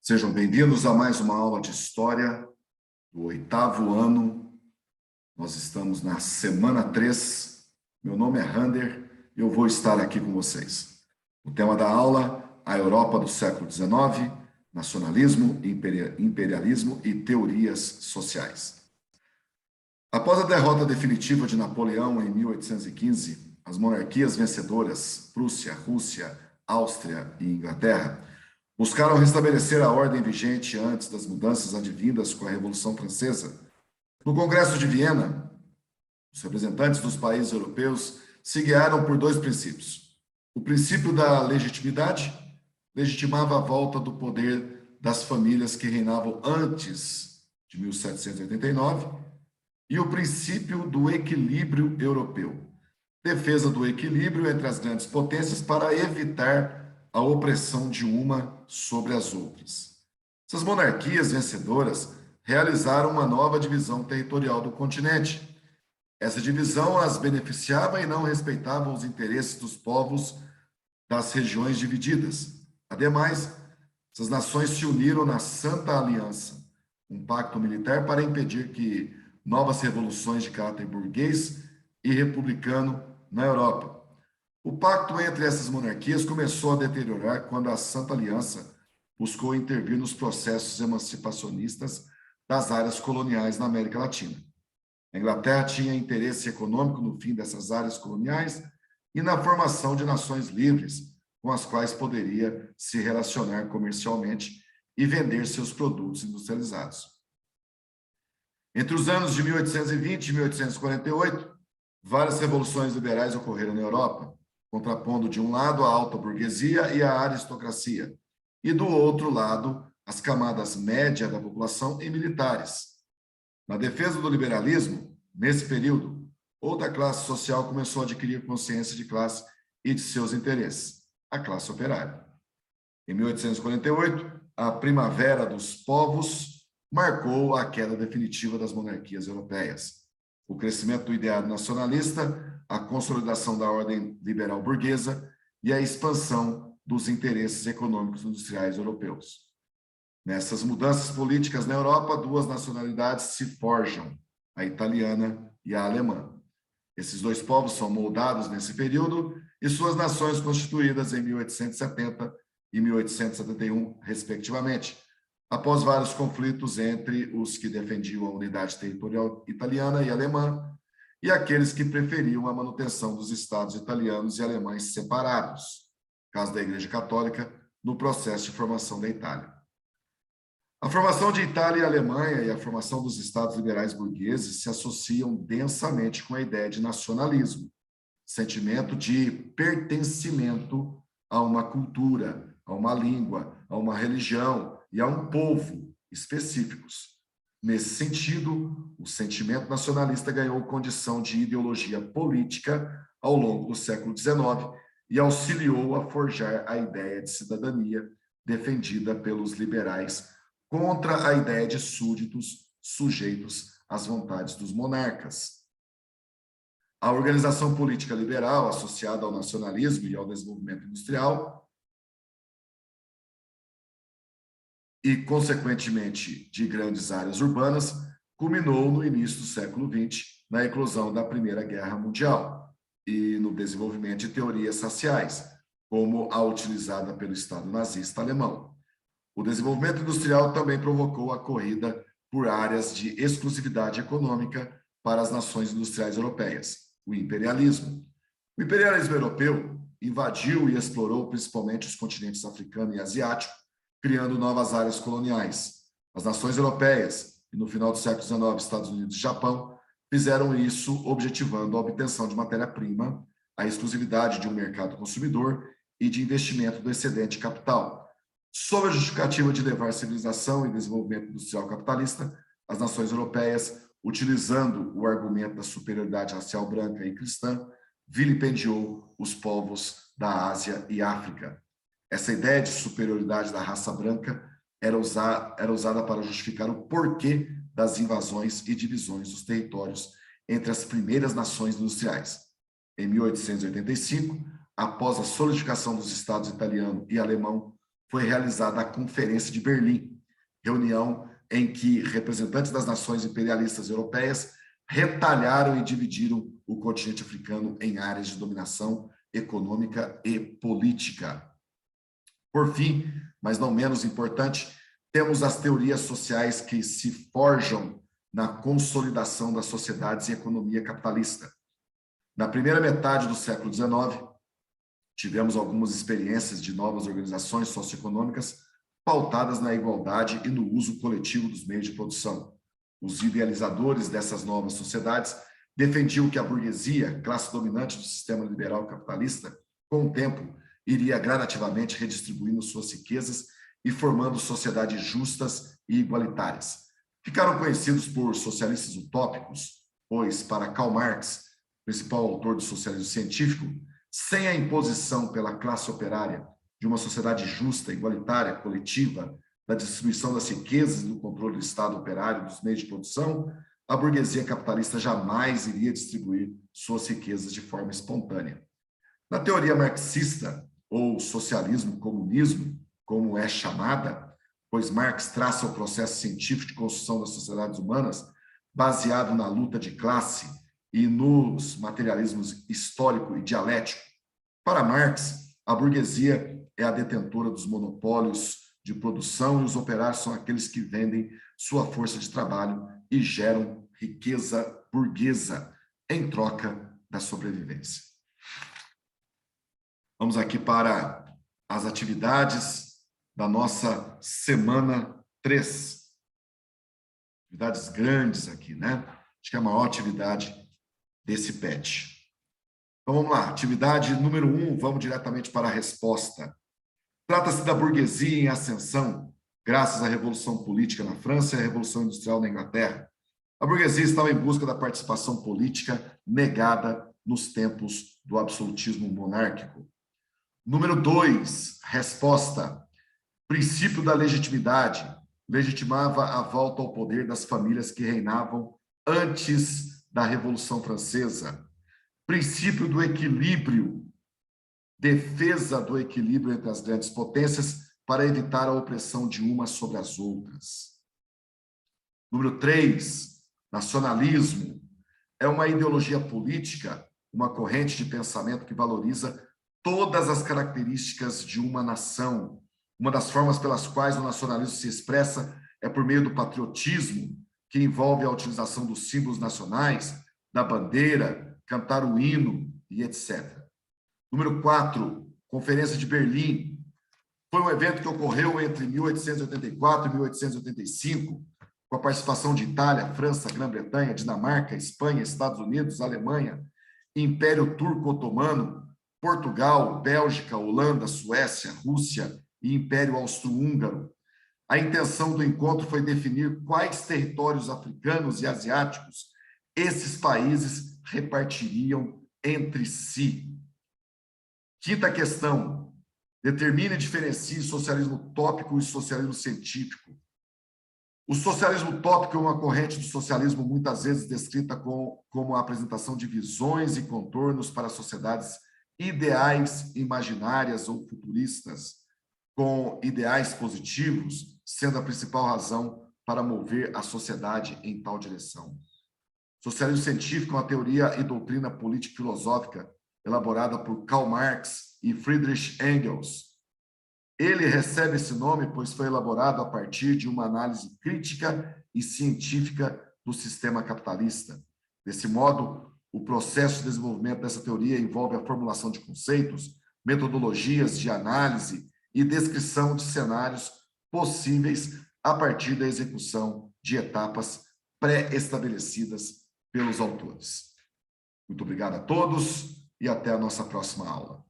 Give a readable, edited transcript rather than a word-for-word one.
Sejam bem-vindos a mais uma aula de História do 8º ano. Nós estamos na semana 3. Meu nome é Rander e eu vou estar aqui com vocês. O tema da aula, a Europa do século XIX, nacionalismo, imperialismo e teorias sociais. Após a derrota definitiva de Napoleão em 1815, as monarquias vencedoras, Prússia, Rússia, Áustria e Inglaterra, buscaram restabelecer a ordem vigente antes das mudanças advindas com a Revolução Francesa. No Congresso de Viena, os representantes dos países europeus se guiaram por dois princípios. O princípio da legitimidade legitimava a volta do poder das famílias que reinavam antes de 1789, e o princípio do equilíbrio europeu, defesa do equilíbrio entre as grandes potências para evitar a opressão de uma sobre as outras. Essas monarquias vencedoras realizaram uma nova divisão territorial do continente. Essa divisão as beneficiava e não respeitava os interesses dos povos das regiões divididas. Ademais, essas nações se uniram na Santa Aliança, um pacto militar para impedir que novas revoluções de caráter burguês e republicano na Europa. O pacto entre essas monarquias começou a deteriorar quando a Santa Aliança buscou intervir nos processos emancipacionistas das áreas coloniais na América Latina. A Inglaterra tinha interesse econômico no fim dessas áreas coloniais e na formação de nações livres, com as quais poderia se relacionar comercialmente e vender seus produtos industrializados. Entre os anos de 1820 e 1848, várias revoluções liberais ocorreram na Europa, contrapondo de um lado a alta burguesia e a aristocracia, e do outro lado as camadas médias da população e militares. Na defesa do liberalismo, nesse período, outra classe social começou a adquirir consciência de classe e de seus interesses, a classe operária. Em 1848, a Primavera dos Povos marcou a queda definitiva das monarquias europeias. O crescimento do ideário nacionalista, a consolidação da ordem liberal burguesa e a expansão dos interesses econômicos industriais europeus. Nessas mudanças políticas na Europa, duas nacionalidades se forjam, a italiana e a alemã. Esses dois povos são moldados nesse período e suas nações constituídas em 1870 e 1871, respectivamente, após vários conflitos entre os que defendiam a unidade territorial italiana e alemã e aqueles que preferiam a manutenção dos estados italianos e alemães separados, caso da Igreja Católica, no processo de formação da Itália. A formação de Itália e Alemanha e a formação dos estados liberais burgueses se associam densamente com a ideia de nacionalismo, sentimento de pertencimento a uma cultura, a uma língua, a uma religião e a um povo específicos. Nesse sentido, o sentimento nacionalista ganhou condição de ideologia política ao longo do século XIX e auxiliou a forjar a ideia de cidadania defendida pelos liberais contra a ideia de súditos sujeitos às vontades dos monarcas. A organização política liberal, associada ao nacionalismo e ao desenvolvimento industrial, e, consequentemente, de grandes áreas urbanas, culminou no início do século XX, na eclosão da Primeira Guerra Mundial e no desenvolvimento de teorias raciais, como a utilizada pelo Estado nazista alemão. O desenvolvimento industrial também provocou a corrida por áreas de exclusividade econômica para as nações industriais europeias, o imperialismo. O imperialismo europeu invadiu e explorou principalmente os continentes africano e asiático, criando novas áreas coloniais. As nações europeias, e no final do século XIX, Estados Unidos e Japão, fizeram isso objetivando a obtenção de matéria-prima, a exclusividade de um mercado consumidor e de investimento do excedente capital. Sob a justificativa de levar civilização e desenvolvimento industrial capitalista, as nações europeias, utilizando o argumento da superioridade racial branca e cristã, vilipendiou os povos da Ásia e África. Essa ideia de superioridade da raça branca era usada para justificar o porquê das invasões e divisões dos territórios entre as primeiras nações industriais. Em 1885, após a solidificação dos estados italiano e alemão, foi realizada a Conferência de Berlim, reunião em que representantes das nações imperialistas europeias retalharam e dividiram o continente africano em áreas de dominação econômica e política. Por fim, mas não menos importante, temos as teorias sociais que se forjam na consolidação das sociedades e economia capitalista. Na primeira metade do século XIX, tivemos algumas experiências de novas organizações socioeconômicas pautadas na igualdade e no uso coletivo dos meios de produção. Os idealizadores dessas novas sociedades defendiam que a burguesia, classe dominante do sistema liberal capitalista, com o tempo, iria gradativamente redistribuindo suas riquezas e formando sociedades justas e igualitárias. Ficaram conhecidos por socialistas utópicos, pois, para Karl Marx, principal autor do socialismo científico, sem a imposição pela classe operária de uma sociedade justa, igualitária, coletiva, da distribuição das riquezas e do controle do Estado operário dos meios de produção, a burguesia capitalista jamais iria distribuir suas riquezas de forma espontânea. Na teoria marxista, ou socialismo-comunismo, como é chamada, pois Marx traça o processo científico de construção das sociedades humanas baseado na luta de classe e nos materialismos histórico e dialético. Para Marx, a burguesia é a detentora dos monopólios de produção e os operários são aqueles que vendem sua força de trabalho e geram riqueza burguesa em troca da sobrevivência. Vamos aqui para as atividades da nossa semana 3. Atividades grandes aqui, né? Acho que é a maior atividade desse PET. Então, vamos lá. Atividade número 1, vamos diretamente para a resposta. Trata-se da burguesia em ascensão, graças à Revolução Política na França e à Revolução Industrial na Inglaterra. A burguesia estava em busca da participação política negada nos tempos do absolutismo monárquico. Número 2, resposta. Princípio da legitimidade. Legitimava a volta ao poder das famílias que reinavam antes da Revolução Francesa. Princípio do equilíbrio. Defesa do equilíbrio entre as grandes potências para evitar a opressão de umas sobre as outras. Número 3, nacionalismo. É uma ideologia política, uma corrente de pensamento que valoriza todas as características de uma nação. Uma das formas pelas quais o nacionalismo se expressa é por meio do patriotismo, que envolve a utilização dos símbolos nacionais, da bandeira, cantar o hino e etc. Número 4, Conferência de Berlim. Foi um evento que ocorreu entre 1884 e 1885, com a participação de Itália, França, Grã-Bretanha, Dinamarca, Espanha, Estados Unidos, Alemanha, Império Turco-Otomano, Portugal, Bélgica, Holanda, Suécia, Rússia e Império Austro-Húngaro. A intenção do encontro foi definir quais territórios africanos e asiáticos esses países repartiriam entre si. Quinta questão. Determine e diferencie socialismo utópico e socialismo científico. O socialismo utópico é uma corrente do socialismo muitas vezes descrita como a apresentação de visões e contornos para sociedades ideais, imaginárias ou futuristas, com ideais positivos, sendo a principal razão para mover a sociedade em tal direção. Socialismo científico é uma teoria e doutrina político-filosófica elaborada por Karl Marx e Friedrich Engels. Ele recebe esse nome pois foi elaborado a partir de uma análise crítica e científica do sistema capitalista. Desse modo, o processo de desenvolvimento dessa teoria envolve a formulação de conceitos, metodologias de análise e descrição de cenários possíveis a partir da execução de etapas pré-estabelecidas pelos autores. Muito obrigado a todos e até a nossa próxima aula.